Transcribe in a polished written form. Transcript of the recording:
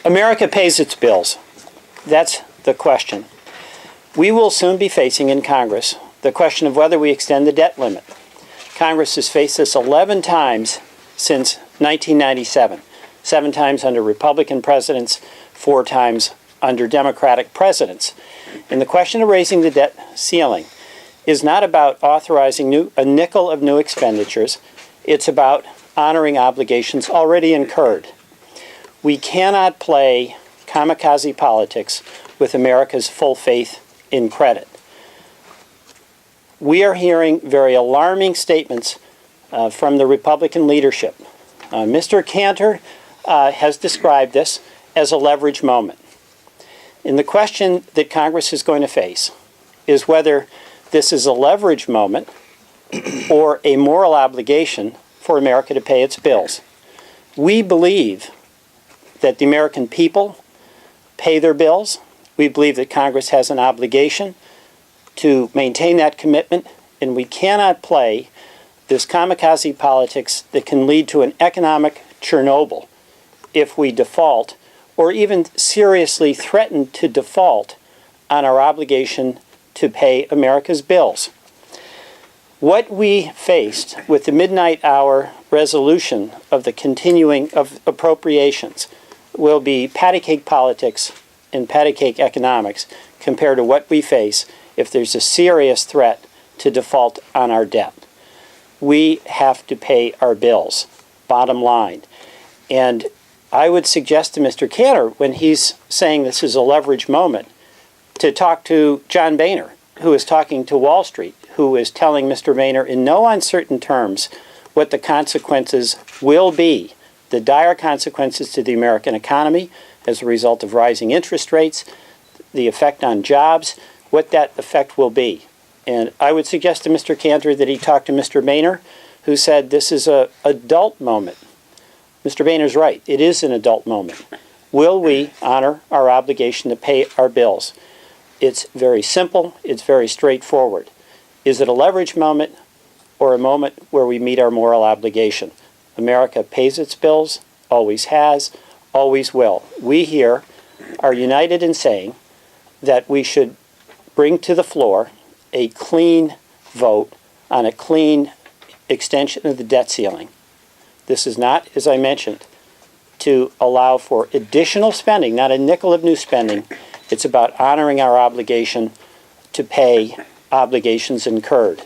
America pays its bills. That's the question. We will soon be facing in Congress the question of whether we extend the debt limit. Congress has faced this 11 times since 1997, 7 times under Republican presidents, 4 times under Democratic presidents. And the question of raising the debt ceiling is not about authorizing a nickel of new expenditures. It's about honoring obligations already incurred. We cannot play kamikaze politics with America's full faith in credit. We are hearing very alarming statements from the Republican leadership. Mr. Cantor has described this as a leverage moment. And the question that Congress is going to face is whether this is a leverage moment or a moral obligation for America to pay its bills. We believe that the American people pay their bills. We believe that Congress has an obligation to maintain that commitment, and we cannot play this kamikaze politics that can lead to an economic Chernobyl if we default or even seriously threaten to default on our obligation to pay America's bills. What we faced with the midnight hour resolution of the continuing of appropriations will be patty cake politics and patty cake economics compared to what we face if there's a serious threat to default on our debt. We have to pay our bills, bottom line. And I would suggest to Mr. Cantor, when he's saying this is a leverage moment, to talk to John Boehner, who is talking to Wall Street, who is telling Mr. Boehner in no uncertain terms what the consequences will be, the dire consequences to the American economy as a result of rising interest rates, the effect on jobs, what that effect will be. And I would suggest to Mr. Cantor that he talk to Mr. Boehner, who said this is an adult moment. Mr. Boehner's right. It is an adult moment. Will we honor our obligation to pay our bills? It's very simple. It's very straightforward. Is it a leverage moment or a moment where we meet our moral obligation? America pays its bills, always has, always will. We here are united in saying that we should bring to the floor a clean vote on a clean extension of the debt ceiling. This is not, as I mentioned, to allow for additional spending, not a nickel of new spending. It's about honoring our obligation to pay obligations incurred.